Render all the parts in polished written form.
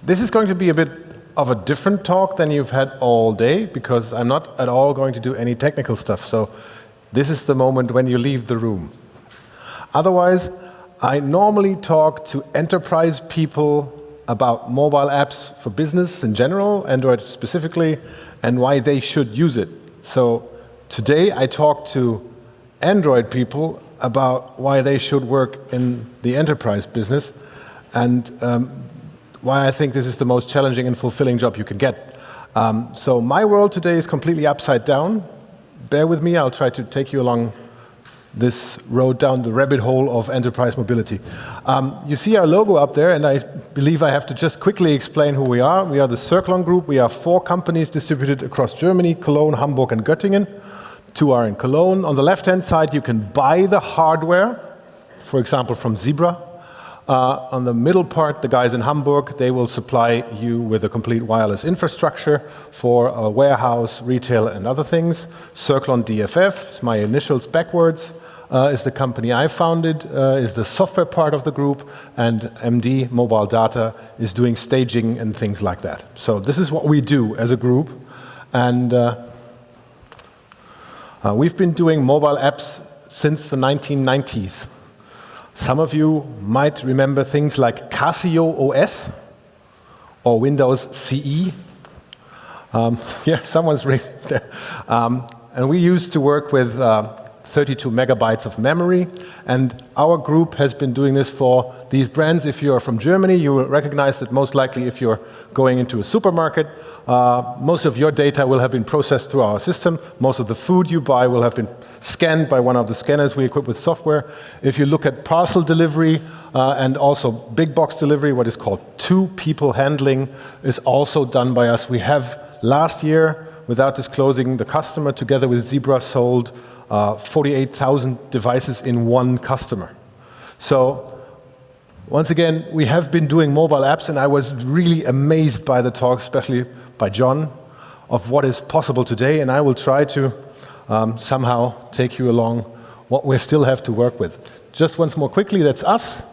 This is going to be a bit of a different talk than you've had all day, because I'm not at all going to do any technical stuff. So this is the moment when you leave the room. Otherwise, I normally talk to enterprise people about mobile apps for business in general, Android specifically, and why they should use it. So today I talk to Android people about why they should work in the enterprise business, and why I think this is the most challenging and fulfilling job you can get. So my world today is completely upside down. Bear with me, I'll try to take you along this road down the rabbit hole of enterprise mobility. You see our logo up there, and I believe I have to just quickly explain who we are. We are the Circlong Group. We are 4 companies distributed across Germany, Cologne, Hamburg, and Göttingen. 2 are in Cologne. On the left-hand side, you can buy the hardware, for example, from Zebra. On the middle part, the guys in Hamburg, they will supply you with a complete wireless infrastructure for a warehouse, retail, and other things. Circlong DFF is my initials backwards, is the company I founded, is the software part of the group, and MD, Mobile Data, is doing staging and things like that. So this is what we do as a group. And we've been doing mobile apps since the 1990s. Some of you might remember things like Casio OS or Windows CE. Yeah, someone's raised there. And we used to work with 32 megabytes of memory, and our group has been doing this for these brands. If you're from Germany, you will recognize that most likely if you're going into a supermarket, most of your data will have been processed through our system. Most of the food you buy will have been scanned by one of the scanners we equip with software. If you look at parcel delivery and also big box delivery, what is called 2-people handling is also done by us. We have last year, without disclosing the customer, together with Zebra, sold 48,000 devices in one customer. So once again, we have been doing mobile apps, and I was really amazed by the talk, especially by John, of what is possible today, and I will try to somehow take you along what we still have to work with. Just once more quickly, that's us.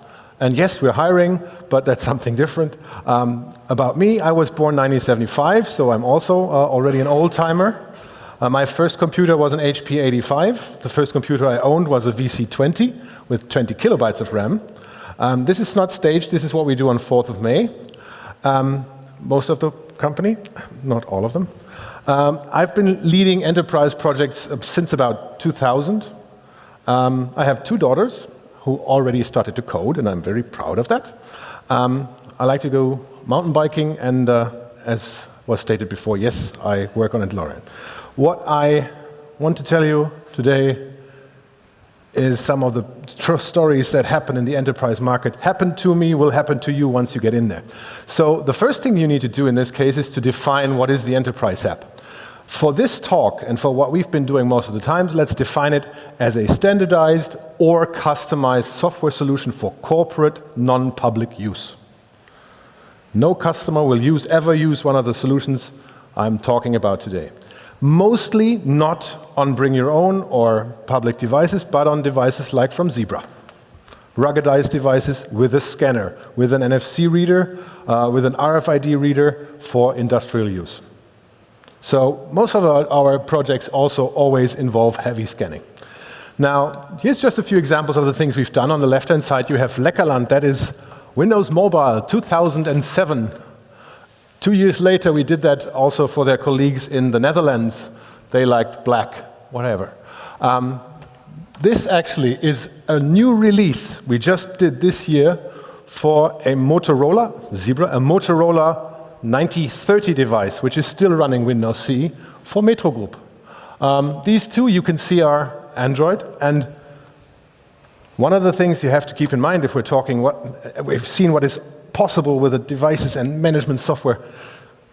And yes, we're hiring, but that's something different. About me, I was born 1975, so I'm also already an old-timer. My first computer was an HP 85. The first computer I owned was a VC20 with 20 kilobytes of RAM. This is not staged. This is what we do on 4th of May. Most of the company, not all of them. I've been leading enterprise projects since about 2000. I have 2 daughters who already started to code, and I'm very proud of that. I like to go mountain biking, and as was stated before, yes, I work on a DeLorean. What I want to tell you today is some of the true stories that happen in the enterprise market. Happened to me, will happen to you once you get in there. So the first thing you need to do in this case is to define what is the enterprise app. For this talk, and for what we've been doing most of the time, let's define it as a standardized or customized software solution for corporate, non-public use. No customer will ever use one of the solutions I'm talking about today. Mostly not on bring your own or public devices, but on devices like from Zebra. Ruggedized devices with a scanner, with an NFC reader, with an RFID reader for industrial use. So most of our projects also always involve heavy scanning. Now, here's just a few examples of the things we've done. On the left-hand side, you have Leckerland. That is Windows Mobile 2007. 2 years later, we did that also for their colleagues in the Netherlands. They liked black, whatever. This actually is a new release we just did this year for a Motorola, Zebra, a Motorola 9030 device, which is still running Windows CE for Metro Group. These 2 you can see are Android, and one of the things you have to keep in mind if we're talking we've seen what is possible with the devices and management software.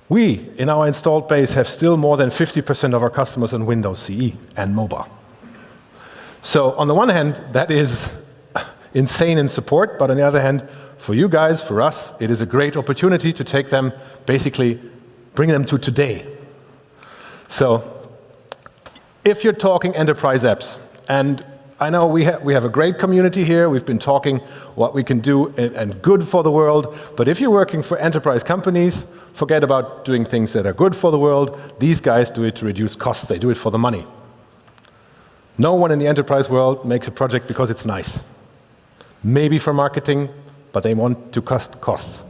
We, in our installed base, have still more than 50% of our customers on Windows CE and mobile. So on the one hand, that is insane in support, but on the other hand, for you guys, for us, it is a great opportunity to take them, basically bring them to today. So if you're talking enterprise apps, and I know we have a great community here. We've been talking what we can do and good for the world. But if you're working for enterprise companies, forget about doing things that are good for the world. These guys do it to reduce costs. They do it for the money. No one in the enterprise world makes a project because it's nice. Maybe for marketing, but they want to cut costs.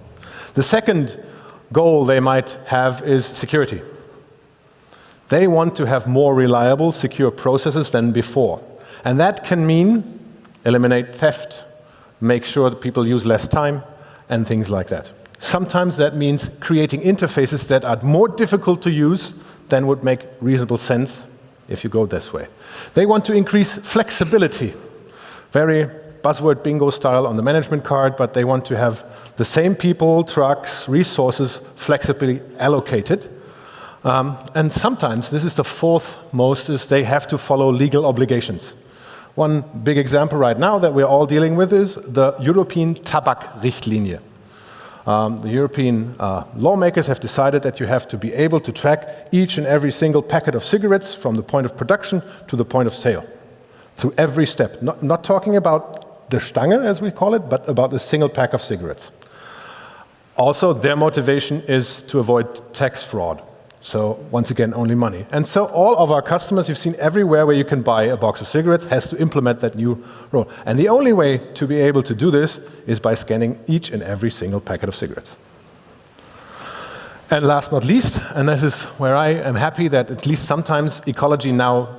The second goal they might have is security. They want to have more reliable, secure processes than before. And that can mean eliminate theft, make sure that people use less time, and things like that. Sometimes that means creating interfaces that are more difficult to use than would make reasonable sense if you go this way. They want to increase flexibility. Very buzzword bingo style on the management card, but they want to have the same people, trucks, resources flexibly allocated. And sometimes, this is the fourth most, is they have to follow legal obligations. One big example right now that we're all dealing with is the European Tabak-Richtlinie. The European lawmakers have decided that you have to be able to track each and every single packet of cigarettes from the point of production to the point of sale, through every step. Not talking about the Stange, as we call it, but about a single pack of cigarettes. Also, their motivation is to avoid tax fraud. So once again, only money. And so all of our customers, you've seen everywhere where you can buy a box of cigarettes, has to implement that new rule. And the only way to be able to do this is by scanning each and every single packet of cigarettes. And last not least, and this is where I am happy that at least sometimes ecology now,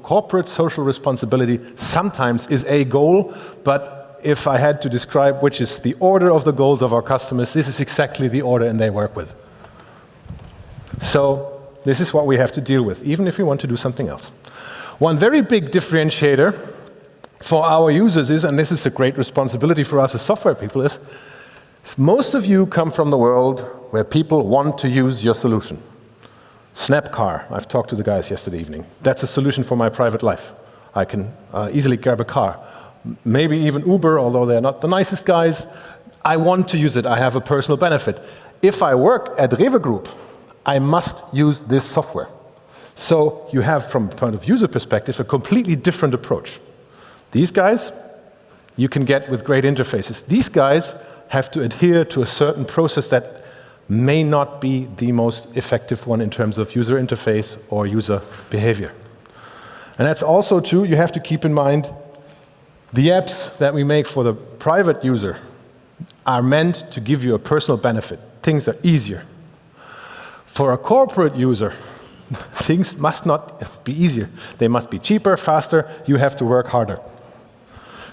corporate social responsibility sometimes is a goal, but if I had to describe which is the order of the goals of our customers, this is exactly the order and they work with. So this is what we have to deal with, even if we want to do something else. One very big differentiator for our users is, and this is a great responsibility for us as software people, is most of you come from the world where people want to use your solution. Snapcar, I've talked to the guys yesterday evening. That's a solution for my private life. I can easily grab a car. Maybe even Uber, although they're not the nicest guys. I want to use it. I have a personal benefit. If I work at Rewe Group, I must use this software. So you have, from the point of user perspective, a completely different approach. These guys, you can get with great interfaces. These guys have to adhere to a certain process that may not be the most effective one in terms of user interface or user behavior. And that's also true, you have to keep in mind, the apps that we make for the private user are meant to give you a personal benefit. Things are easier. For a corporate user, things must not be easier. They must be cheaper, faster. You have to work harder.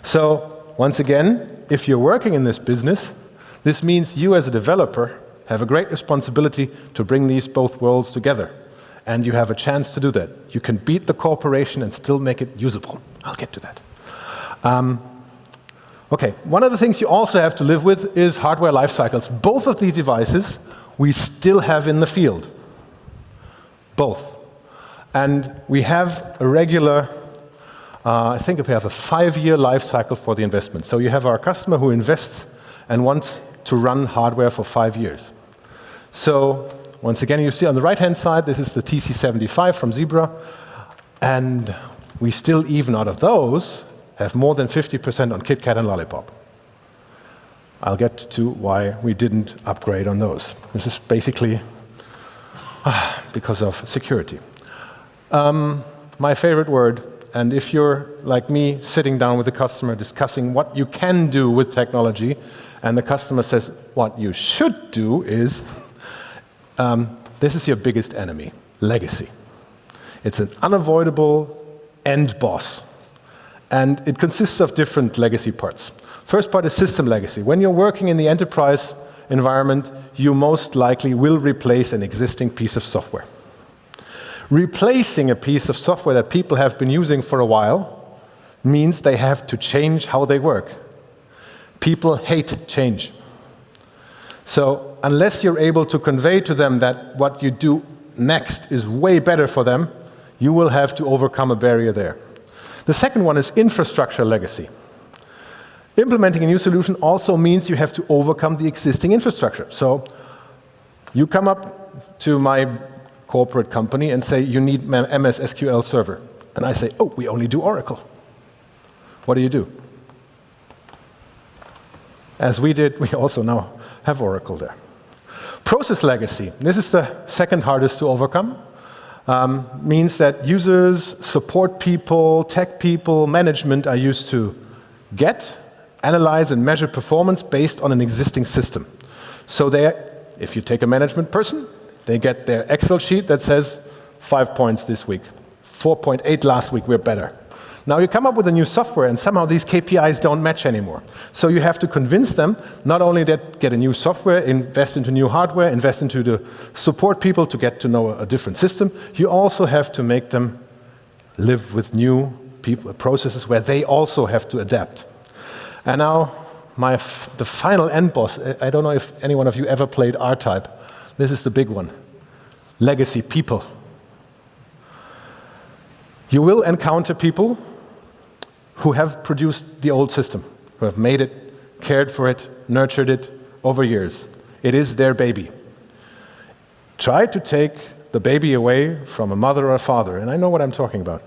So, once again, if you're working in this business, this means you as a developer have a great responsibility to bring these both worlds together. And you have a chance to do that. You can beat the corporation and still make it usable. I'll get to that. Okay, one of the things you also have to live with is hardware life cycles. Both of these devices we still have in the field. Both. And we have a regular, I think we have a 5-year life cycle for the investment. So you have our customer who invests and wants to run hardware for 5 years. So once again, you see on the right-hand side, this is the TC75 from Zebra. And we still, even out of those, have more than 50% on KitKat and Lollipop. I'll get to why we didn't upgrade on those. This is basically because of security. My favorite word, and if you're like me, sitting down with the customer discussing what you can do with technology, and the customer says, what you should do is, this is your biggest enemy, legacy. It's an unavoidable end boss. And it consists of different legacy parts. First part is system legacy. When you're working in the enterprise environment, you most likely will replace an existing piece of software. Replacing a piece of software that people have been using for a while means they have to change how they work. People hate change. So unless you're able to convey to them that what you do next is way better for them, you will have to overcome a barrier there. The second one is infrastructure legacy. Implementing a new solution also means you have to overcome the existing infrastructure. So you come up to my corporate company and say, you need MS SQL Server. And I say, oh, we only do Oracle. What do? As we did, we also now have Oracle there. Process legacy. This is the second hardest to overcome. Means that users, support people, tech people, management are used to get, analyze, and measure performance based on an existing system. So if you take a management person, they get their Excel sheet that says 5 points this week, 4.8 last week, we're better. Now you come up with a new software and somehow these KPIs don't match anymore. So you have to convince them not only that get a new software, invest into new hardware, invest into the support people to get to know a different system, you also have to make them live with new people, processes where they also have to adapt. And now the final end boss, I don't know if any one of you ever played R-Type. This is the big one. Legacy people. You will encounter people who have produced the old system, who have made it, cared for it, nurtured it over years. It is their baby. Try to take the baby away from a mother or a father, and I know what I'm talking about,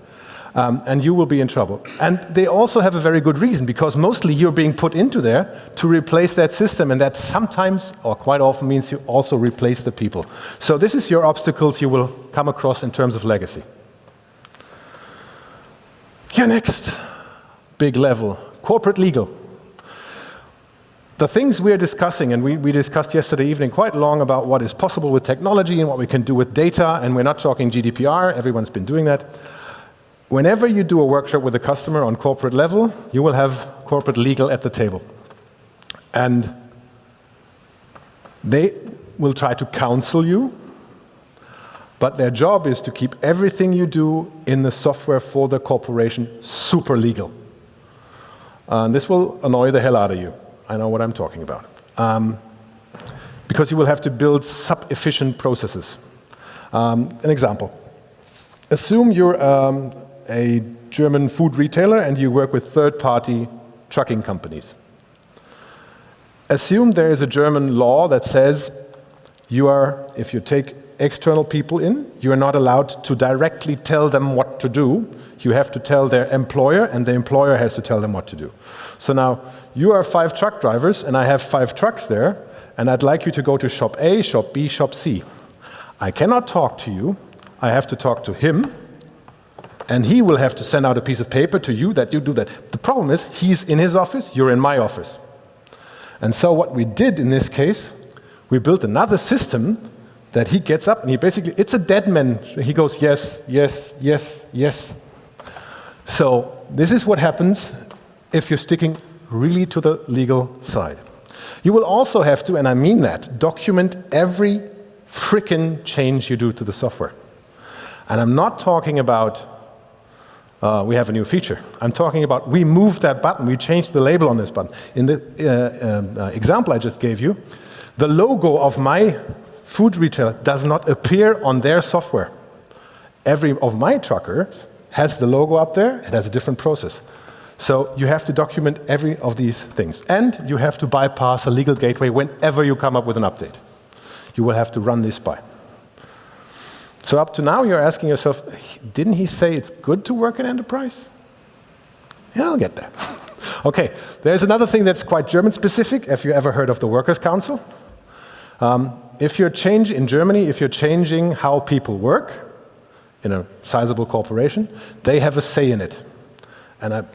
and you will be in trouble. And they also have a very good reason, because mostly you're being put into there to replace that system, and that sometimes, or quite often, means you also replace the people. So this is your obstacles you will come across in terms of legacy. Your next big level, corporate legal. The things we are discussing, and we discussed yesterday evening quite long about what is possible with technology and what we can do with data, and we're not talking GDPR, everyone's been doing that. Whenever you do a workshop with a customer on corporate level, you will have corporate legal at the table. And they will try to counsel you, but their job is to keep everything you do in the software for the corporation super legal. And this will annoy the hell out of you. I know what I'm talking about. Because you will have to build sub-efficient processes. An example. Assume you're a German food retailer and you work with third-party trucking companies. Assume there is a German law that says if you take external people in, you are not allowed to directly tell them what to do. You have to tell their employer, and the employer has to tell them what to do. So now, you are 5 truck drivers, and I have 5 trucks there, and I'd like you to go to shop A, shop B, shop C. I cannot talk to you. I have to talk to him, and he will have to send out a piece of paper to you that you do that. The problem is, he's in his office, you're in my office. And so what we did in this case, we built another system that he gets up and it's a dead man. He goes, yes, yes, yes, yes. So this is what happens if you're sticking really to the legal side. You will also have to, and I mean that, document every frickin' change you do to the software. And I'm not talking about we have a new feature. I'm talking about we moved that button, we changed the label on this button. In the example I just gave you, the logo of my food retailer does not appear on their software. Every of my truckers has the logo up there, it has a different process. So you have to document every of these things. And you have to bypass a legal gateway whenever you come up with an update. You will have to run this by. So up to now, you're asking yourself, didn't he say it's good to work in enterprise? Yeah, I'll get there. Okay, there's another thing that's quite German-specific. Have you ever heard of the Workers' Council? If you're in Germany, if you're changing how people work in a sizable corporation, they have a say in it. And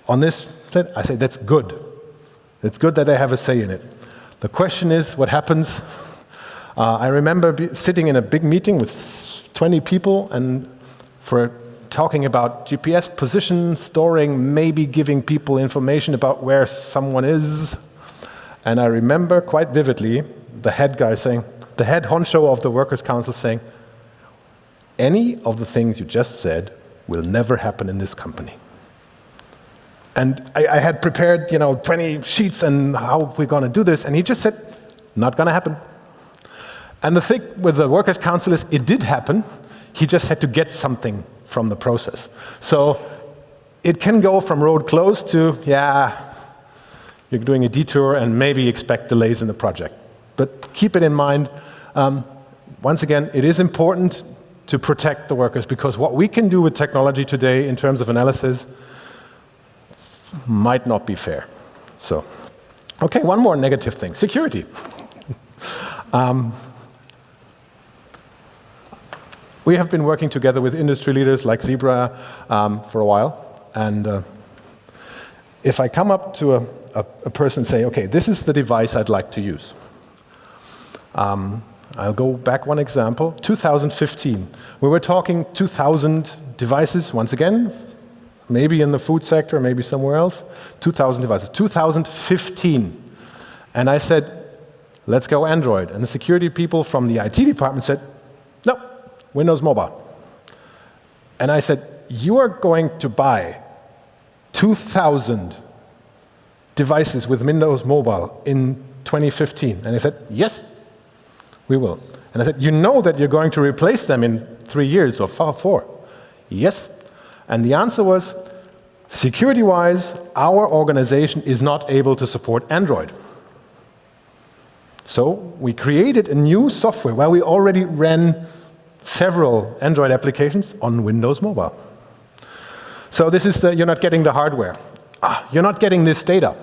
on this, I say that's good. It's good that they have a say in it. The question is, what happens? I remember sitting in a big meeting with 20 people and for talking about GPS position, storing, maybe giving people information about where someone is. And I remember quite vividly the head guy saying, the head honcho of the Workers' Council saying, any of the things you just said will never happen in this company. And I had prepared, 20 sheets and how we're going to do this, and he just said, not going to happen. And the thing with the Workers' Council is, it did happen. He just had to get something from the process. So it can go from road closed to, you're doing a detour and maybe expect delays in the project. But keep it in mind, once again, it is important to protect the workers, because what we can do with technology today in terms of analysis, might not be fair. So, okay, one more negative thing, security. We have been working together with industry leaders like Zebra for a while, and if I come up to a person and say, okay, this is the device I'd like to use. I'll go back one example, 2015. We were talking 2,000 devices, once again, maybe in the food sector, maybe somewhere else, 2,000 devices, 2015. And I said, let's go Android. And the security people from the IT department said, no, Windows Mobile. And I said, you are going to buy 2,000 devices with Windows Mobile in 2015? And they said, yes, we will. And I said, you know that you're going to replace them in 3 years or 4? Yes. And the answer was, security-wise, our organization is not able to support Android. So we created a new software where we already ran several Android applications on Windows Mobile. So this is you're not getting the hardware. You're not getting this data.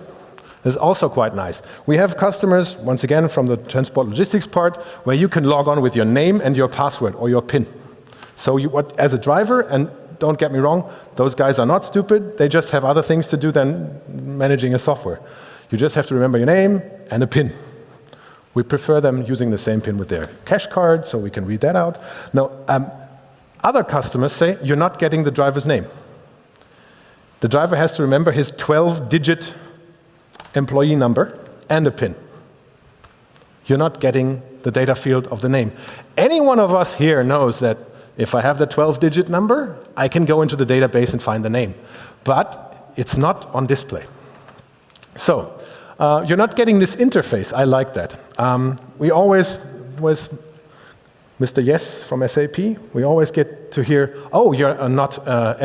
This is also quite nice. We have customers, once again, from the transport logistics part, where you can log on with your name and your password or your PIN. So as a driver, and don't get me wrong, those guys are not stupid. They just have other things to do than managing a software. You just have to remember your name and a PIN. We prefer them using the same PIN with their cash card, so we can read that out. Now, other customers say, you're not getting the driver's name. The driver has to remember his 12-digit employee number and a PIN. You're not getting the data field of the name. Any one of us here knows that if I have the 12-digit number, I can go into the database and find the name. But it's not on display. So, you're not getting this interface. I like that. We always, with Mr. Yes from SAP, we always get to hear, oh, you're not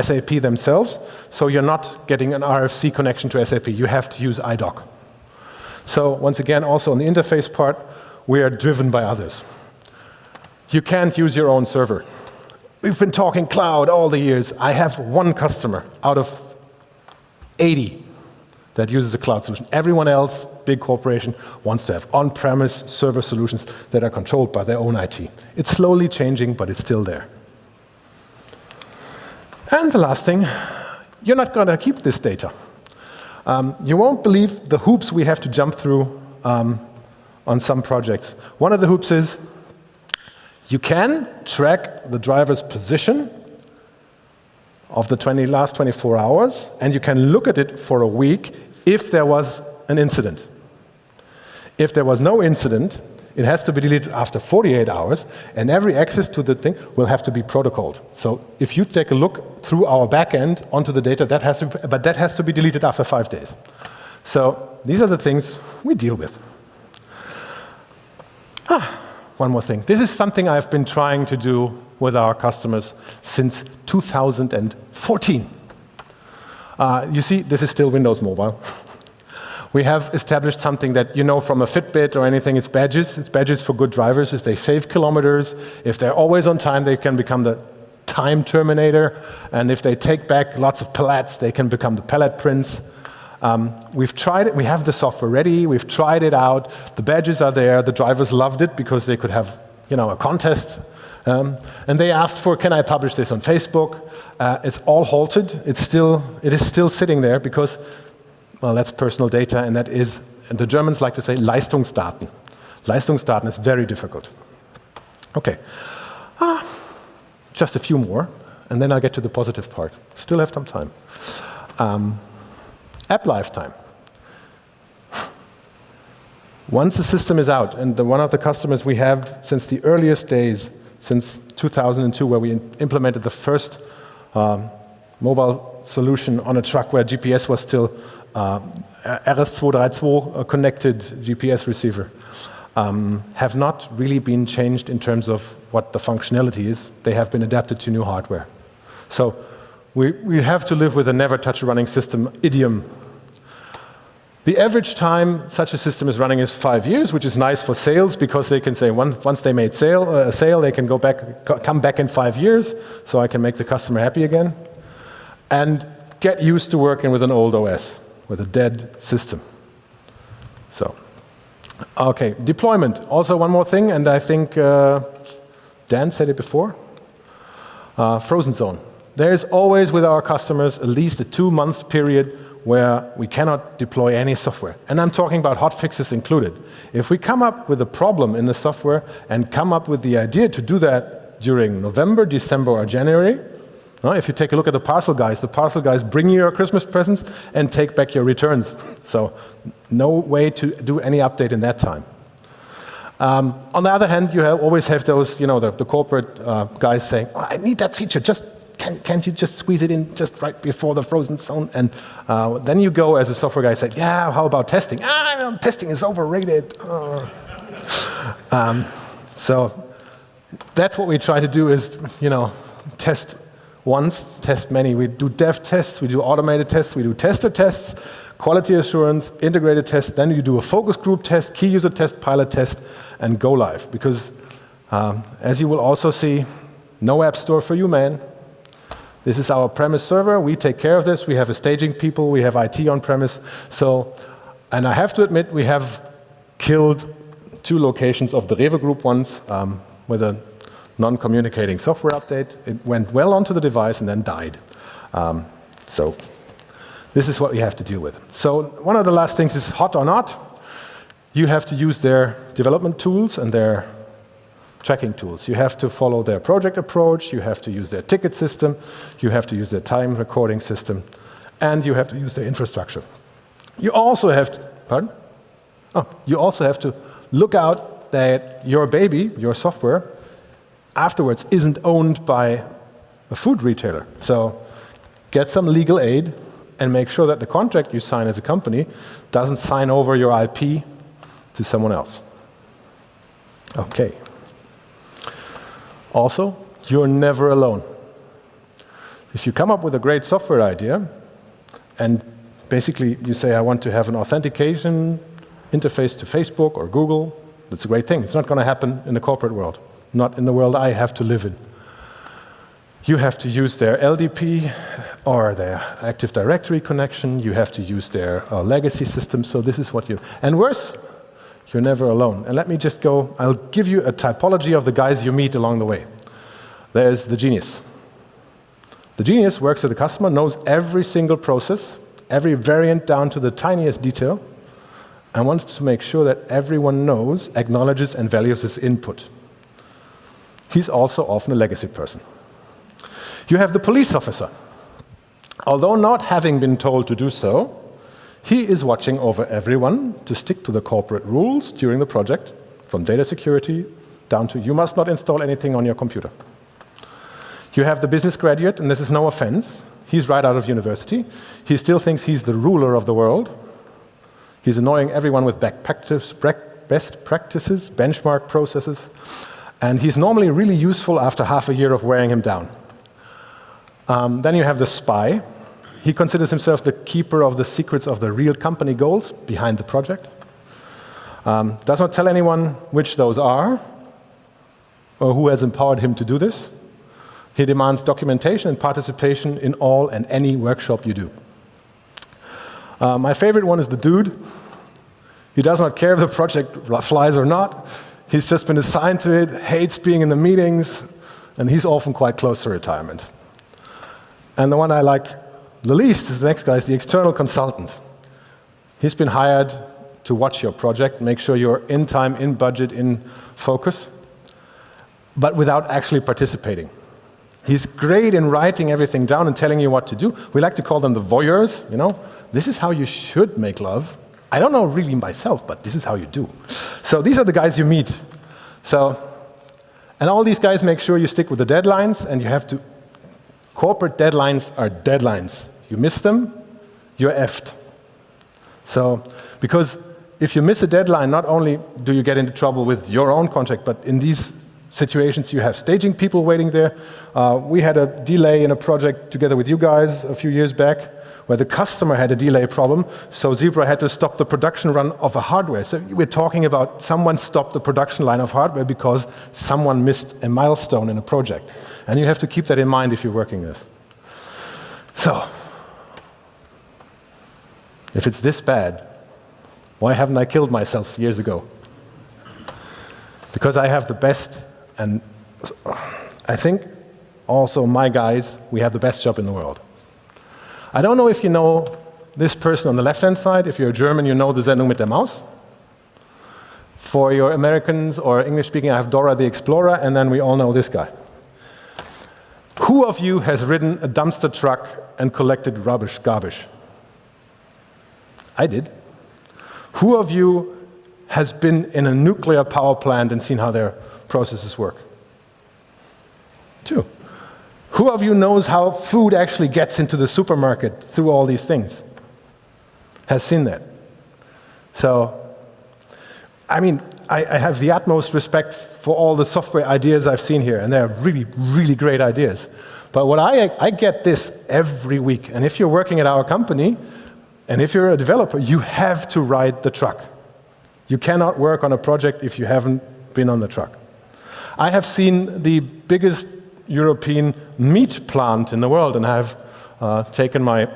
SAP themselves, so you're not getting an RFC connection to SAP. You have to use iDoc. So once again, also on the interface part, we are driven by others. You can't use your own server. We've been talking cloud all the years. I have one customer out of 80 that uses a cloud solution. Everyone else, big corporation, wants to have on-premise server solutions that are controlled by their own IT. It's slowly changing, but it's still there. And the last thing, you're not going to keep this data. You won't believe the hoops we have to jump through on some projects. One of the hoops is, you can track the driver's position of the last 24 hours, and you can look at it for a week if there was an incident. If there was no incident, it has to be deleted after 48 hours, and every access to the thing will have to be protocoled. So if you take a look through our backend onto the data, that has to be deleted after 5 days. So these are the things we deal with. One more thing. This is something I've been trying to do with our customers since 2014. You see, this is still Windows Mobile. We have established something that, you know, from a Fitbit or anything, it's badges. It's badges for good drivers. If they save kilometers, if they're always on time, they can become the time terminator. And if they take back lots of pallets, they can become the pallet prince. We've tried it. We have the software ready. We've tried it out. The badges are there. The drivers loved it because they could have, you know, a contest. And they asked for, can I publish this on Facebook? It's all halted. It is still sitting there because, well, that's personal data, and that is, and the Germans like to say, Leistungsdaten. Leistungsdaten is very difficult. Okay. Just a few more, and then I'll get to the positive part. Still have some time. App lifetime. Once the system is out, and one of the customers we have since the earliest days, since 2002, where we implemented the first mobile solution on a truck where GPS was still RS-232 connected GPS receiver, have not really been changed in terms of what the functionality is. They have been adapted to new hardware. So we have to live with a never touch a running system idiom. The average time such a system is running is 5 years, which is nice for sales because they can say once they made a sale, they can come back in 5 years, so I can make the customer happy again, and get used to working with an old OS. with a dead system. So, okay, deployment. Also one more thing, and I think Dan said it before. Frozen zone. There is always with our customers at least a 2-month period where we cannot deploy any software. And I'm talking about hot fixes included. If we come up with a problem in the software and come up with the idea to do that during November, December, or January, if you take a look at the parcel guys bring you your Christmas presents and take back your returns. So no way to do any update in that time. On the other hand, you always have those, the corporate guys saying, oh, I need that feature, can't you just squeeze it in just right before the frozen zone? And then you go as a software guy, say, yeah, how about testing? Testing is overrated. So that's what we try to do is, test once, test many. We do dev tests, we do automated tests, we do tester tests, quality assurance, integrated tests, then you do a focus group test, key user test, pilot test, and go live. Because as you will also see, no app store for you, man. This is our premise server. We take care of this. We have a staging people. We have IT on premise. So, and I have to admit, we have killed 2 locations of the Rewe Group once with a non-communicating software update. It went well onto the device and then died. So this is what we have to deal with. So one of the last things is hot or not. You have to use their development tools and their tracking tools. You have to follow their project approach, you have to use their ticket system, you have to use their time recording system, and you have to use their infrastructure. You also have to, you also have to look out that your baby, your software, afterwards isn't owned by a food retailer. So get some legal aid and make sure that the contract you sign as a company doesn't sign over your IP to someone else. Okay. Also, you're never alone. If you come up with a great software idea, and basically you say, I want to have an authentication interface to Facebook or Google, that's a great thing. It's not going to happen in the corporate world, not in the world I have to live in. You have to use their LDP or their Active Directory connection. You have to use their legacy system. So this is what you... And worse, you're never alone. And let me just go, I'll give you a typology of the guys you meet along the way. There's the genius. The genius works at the customer, knows every single process, every variant down to the tiniest detail, and wants to make sure that everyone knows, acknowledges, and values his input. He's also often a legacy person. You have the police officer. Although not having been told to do so, he is watching over everyone to stick to the corporate rules during the project, from data security down to you must not install anything on your computer. You have the business graduate, and this is no offense. He's right out of university. He still thinks he's the ruler of the world. He's annoying everyone with best practices, benchmark processes, and he's normally really useful after half a year of wearing him down. Then you have the spy. He considers himself the keeper of the secrets of the real company goals behind the project. Does not tell anyone which those are or who has empowered him to do this. He demands documentation and participation in all and any workshop you do. My favorite one is the dude. He does not care if the project flies or not. He's just been assigned to it, hates being in the meetings, and he's often quite close to retirement. And the one I like the least is the next guy, is the external consultant. He's been hired to watch your project, make sure you're in time, in budget, in focus, but without actually participating. He's great in writing everything down and telling you what to do. We like to call them the voyeurs, This is how you should make love. I don't know really myself, but this is how you do. So these are the guys you meet. And all these guys make sure you stick with the deadlines, and you have to. Corporate deadlines are deadlines. You miss them, you're effed. So, because if you miss a deadline, not only do you get into trouble with your own contract, but in these situations you have staging people waiting there. We had a delay in a project together with you guys a few years back, where the customer had a delay problem, so Zebra had to stop the production run of a hardware. So we're talking about someone stopped the production line of hardware because someone missed a milestone in a project. And you have to keep that in mind if you're working this. So, If it's this bad, why haven't I killed myself years ago? Because I have the best, and I think also my guys, we have the best job in the world. I don't know if you know this person on the left-hand side. If you're a German, you know the Sendung mit der Maus. For your Americans or English-speaking, I have Dora the Explorer, and then we all know this guy. Who of you has ridden a dumpster truck and collected garbage? I did. Who of you has been in a nuclear power plant and seen how their processes work? 2. Who of you knows how food actually gets into the supermarket through all these things? Has seen that? So, I mean, I have the utmost respect for all the software ideas I've seen here, and they're really, really great ideas. But what I get this every week, and if you're working at our company, and if you're a developer, you have to ride the truck. You cannot work on a project if you haven't been on the truck. I have seen the biggest European meat plant in the world, and I have taken my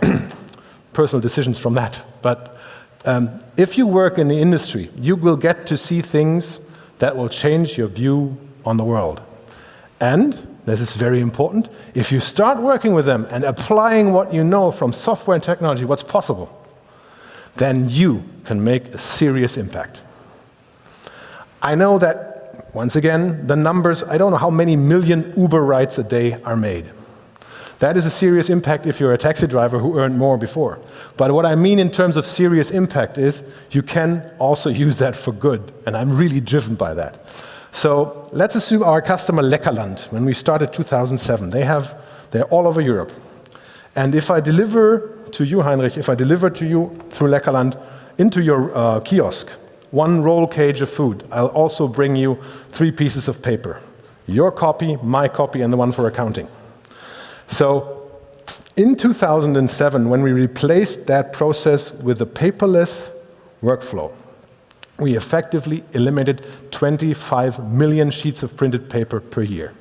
personal decisions from that. But if you work in the industry, you will get to see things that will change your view on the world. And, this is very important, if you start working with them and applying what you know from software and technology, what's possible, then you can make a serious impact. I know that, once again, the numbers, I don't know how many million Uber rides a day are made. That is a serious impact if you're a taxi driver who earned more before. But what I mean in terms of serious impact is you can also use that for good, and I'm really driven by that. So let's assume our customer Leckerland, when we started 2007, they're all over Europe. And if I deliver to you, Heinrich, if I deliver to you through Leckerland into your kiosk, 1 roll cage of food, I'll also bring you 3 pieces of paper. Your copy, my copy, and the one for accounting. So in 2007, when we replaced that process with a paperless workflow, we effectively eliminated 25 million sheets of printed paper per year.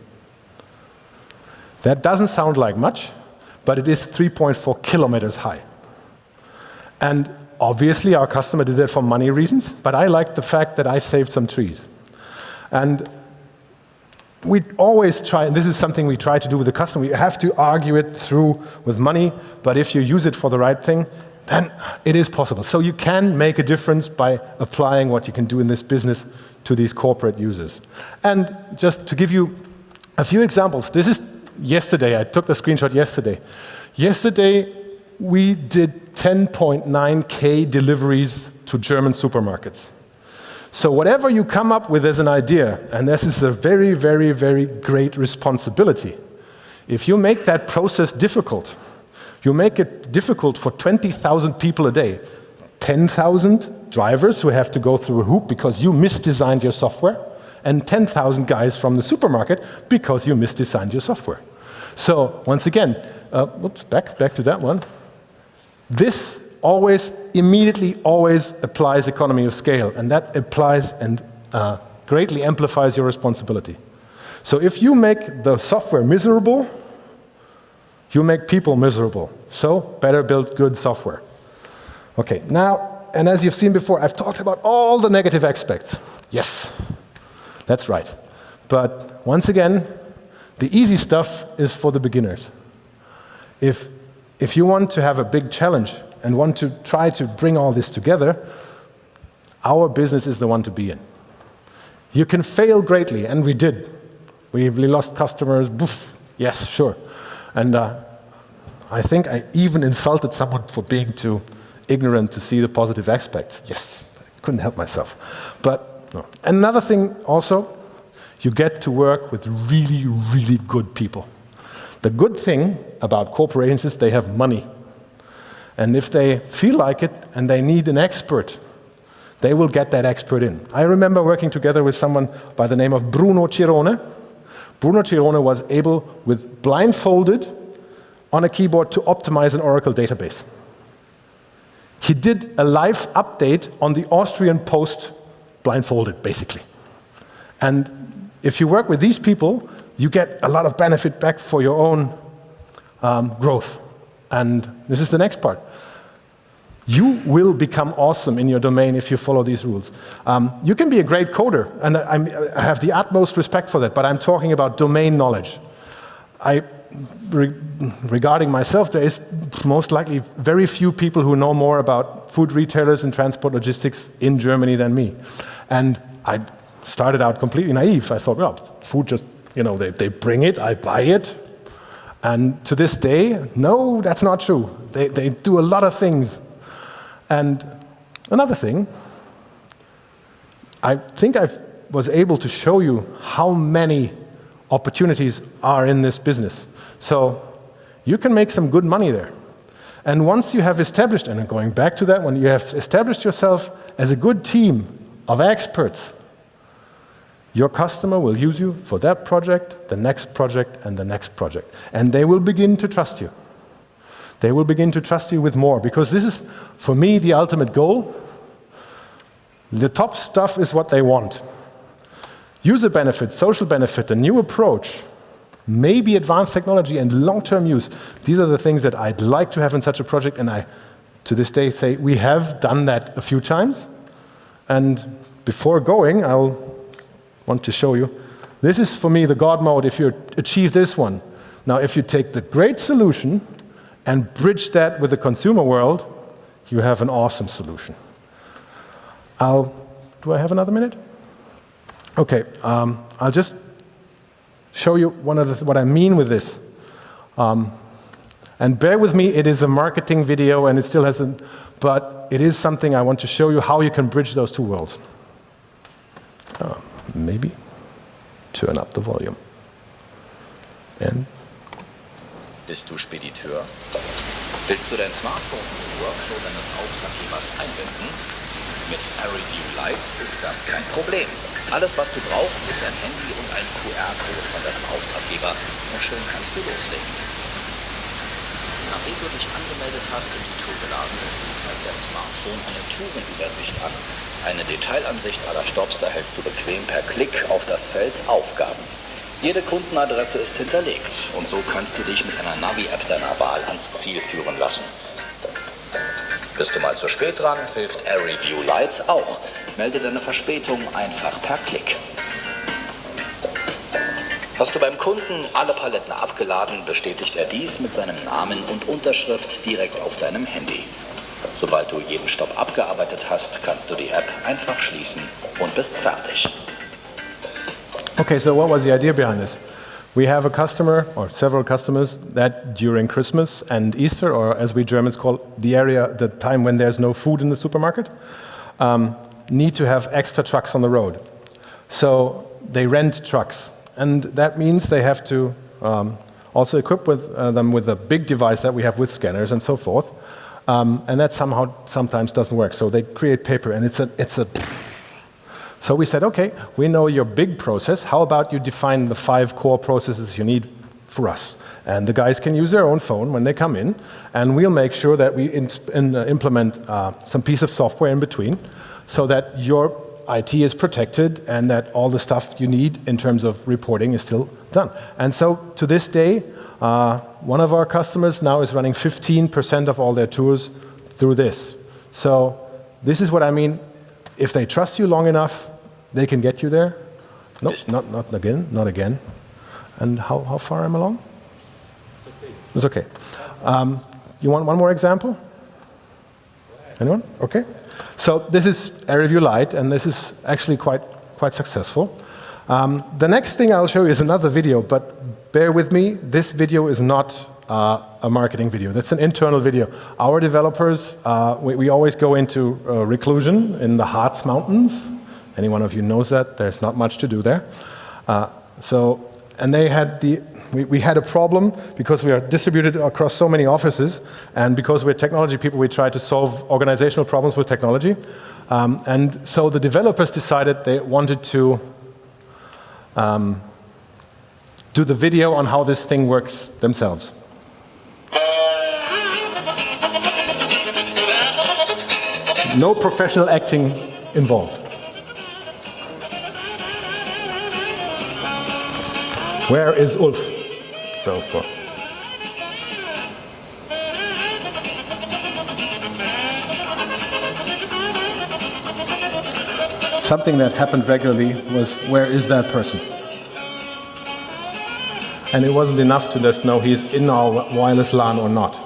That doesn't sound like much, but it is 3.4 kilometers high. And obviously our customer did that for money reasons, but I liked the fact that I saved some trees. And we always try, and this is something we try to do with the customer, we have to argue it through with money, but if you use it for the right thing, then it is possible. So you can make a difference by applying what you can do in this business to these corporate users. And just to give you a few examples, this is yesterday, I took the screenshot yesterday. Yesterday, we did 10.9K deliveries to German supermarkets. So whatever you come up with as an idea, and this is a very, very, very great responsibility, if you make that process difficult, you make it difficult for 20,000 people a day, 10,000 drivers who have to go through a hoop because you misdesigned your software, and 10,000 guys from the supermarket because you misdesigned your software. So once again, back to that one. This always, immediately always applies economy of scale, and that applies and greatly amplifies your responsibility. So if you make the software miserable, you make people miserable. So better build good software. Okay, now, and as you've seen before, I've talked about all the negative aspects. Yes, that's right. But once again, the easy stuff is for the beginners. If you want to have a big challenge and want to try to bring all this together, our business is the one to be in. You can fail greatly, and we did. We lost customers, yes, sure. And I think I even insulted someone for being too ignorant to see the positive aspects. Yes, I couldn't help myself. But no. Another thing also, you get to work with really, really good people. The good thing about corporations is they have money. And if they feel like it and they need an expert, they will get that expert in. I remember working together with someone by the name of Bruno Cirone. Bruno Cirone was able, with blindfolded on a keyboard, to optimize an Oracle database. He did a live update on the Austrian Post blindfolded, basically. And if you work with these people, you get a lot of benefit back for your own growth. And this is the next part. You will become awesome in your domain if you follow these rules. You can be a great coder, and I have the utmost respect for that, but I'm talking about domain knowledge. Regarding myself, there is most likely very few people who know more about food retailers and transport logistics in Germany than me. And I started out completely naive. I thought, well, food just, they bring it, I buy it. And to this day, no, that's not true. They do a lot of things. And another thing, I think I was able to show you how many opportunities are in this business. So you can make some good money there. And once you have established, and going back to that, when you have established yourself as a good team of experts, your customer will use you for that project, the next project, and the next project. And they will begin to trust you. They will begin to trust you with more, because this is, for me, the ultimate goal. The top stuff is what they want. User benefit, social benefit, a new approach, maybe advanced technology and long-term use. These are the things that I'd like to have in such a project, and I, to this day, say we have done that a few times. And before going, I'll want to show you. This is, for me, the Godmode if you achieve this one. Now, if you take the great solution and bridge that with the consumer world, you have an awesome solution. Do I have another minute? Okay, I'll just show you what I mean with this. And bear with me, it is a marketing video and it still hasn't, but it is something I want to show you how you can bridge those two worlds. Maybe turn up the volume. And Bist du Spediteur? Willst du dein Smartphone im Workflow deines Auftraggebers einbinden? Mit ARRIView Lights ist das kein Problem. Alles, was du brauchst, ist ein Handy und ein QR-Code von deinem Auftraggeber und schon kannst du loslegen. Nachdem du dich angemeldet hast und die Tour geladen ist, zeigt dein Smartphone eine Tourenübersicht an. Eine Detailansicht aller Stopps erhältst du bequem per Klick auf das Feld Aufgaben. Jede Kundenadresse ist hinterlegt und so kannst du dich mit einer Navi-App deiner Wahl ans Ziel führen lassen. Bist du mal zu spät dran, hilft ARRIView Light auch. Melde deine Verspätung einfach per Klick. Hast du beim Kunden alle Paletten abgeladen, bestätigt er dies mit seinem Namen und Unterschrift direkt auf deinem Handy. Sobald du jeden Stopp abgearbeitet hast, kannst du die App einfach schließen und bist fertig. okay, so what was the idea behind this? We have a customer, or several customers, that during Christmas and Easter, or as we Germans call the time when there's no food in the supermarket, need to have extra trucks on the road. So they rent trucks. And that means they have to also equip them with a big device that we have with scanners and so forth. And that sometimes doesn't work. So they create paper, and So we said, okay, we know your big process. How about you define the 5 core processes you need for us? And the guys can use their own phone when they come in, and we'll make sure that we implement some piece of software in between so that your IT is protected and that all the stuff you need in terms of reporting is still done. And so to this day, one of our customers now is running 15% of all their tours through this. So this is what I mean. If they trust you long enough, they can get you there. Nope, not again. And how far am I along? It's okay. You want one more example? Anyone? Okay. So this is ARRIView Lite, and this is actually quite successful. The next thing I'll show you is another video, but bear with me. This video is not a marketing video. That's an internal video. Our developers, we always go into reclusion in the Harz Mountains. Any one of you knows that. There's not much to do there. And they had we had a problem because we are distributed across so many offices, and because we're technology people, we try to solve organizational problems with technology. And so the developers decided they wanted to do the video on how this thing works themselves. No professional acting involved. Where is Ulf? So far. something that happened regularly was, where is that person? And it wasn't enough to just know he's in our wireless LAN or not.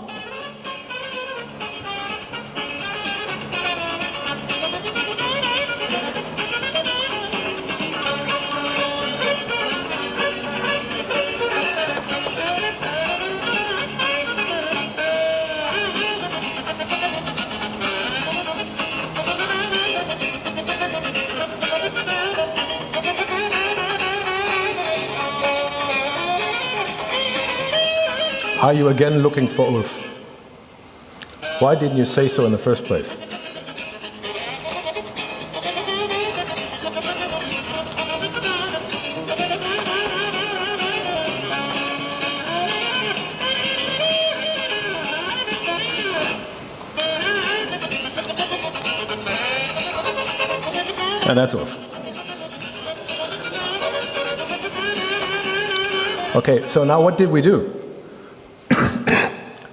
Are you again looking for Ulf? Why didn't you say so in the first place? And that's Ulf. Okay, so now what did we do?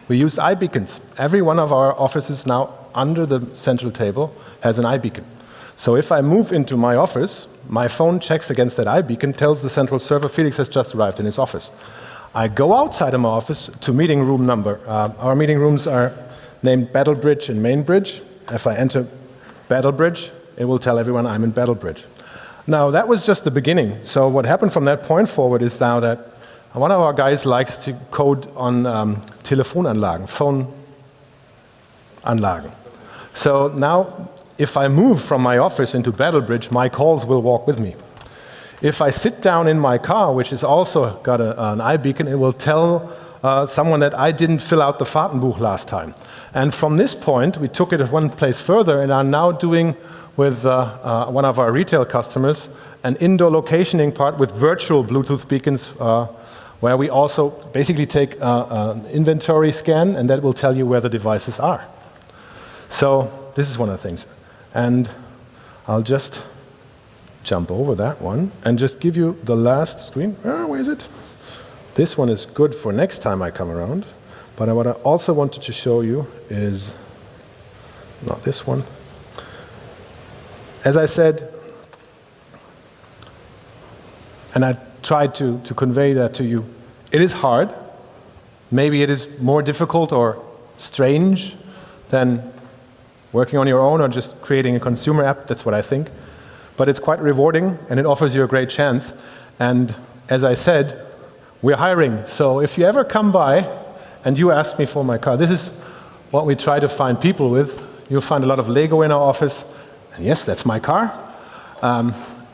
We used iBeacons. Every one of our offices now under the central table has an iBeacon. So if I move into my office, my phone checks against that iBeacon, tells the central server Felix has just arrived in his office. I go outside of my office to meeting room number. Our meeting rooms are named Battle Bridge and Main Bridge. If I enter Battle Bridge, it will tell everyone I'm in Battle Bridge. Now that was just the beginning. So what happened from that point forward is now that one of our guys likes to code on Telefonanlagen, phone Anlagen. So now, if I move from my office into Battle Bridge, my calls will walk with me. If I sit down in my car, which has also got an iBeacon, it will tell someone that I didn't fill out the Fahrtenbuch last time. And from this point, we took it one place further and are now doing with one of our retail customers an indoor locationing part with virtual Bluetooth beacons where we also basically take an inventory scan, and that will tell you where the devices are. So this is one of the things. And I'll just jump over that one and just give you the last screen. Where is it? This one is good for next time I come around. But what I also wanted to show you is not this one. As I said, and I tried to convey that to you, it is hard. Maybe it is more difficult or strange than working on your own or just creating a consumer app. That's what I think. But it's quite rewarding, and it offers you a great chance. And as I said, we're hiring. So if you ever come by and you ask me for my car, this is what we try to find people with. You'll find a lot of Lego in our office. And yes, that's my car.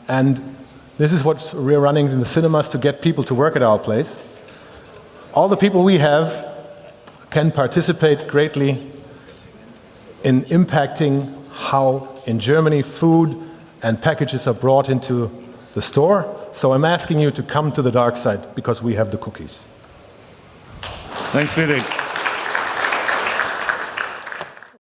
And this is what we're running in the cinemas to get people to work at our place. All the people we have can participate greatly in impacting how in Germany food and packages are brought into the store. So I'm asking you to come to the dark side because we have the cookies. Thanks, Felix.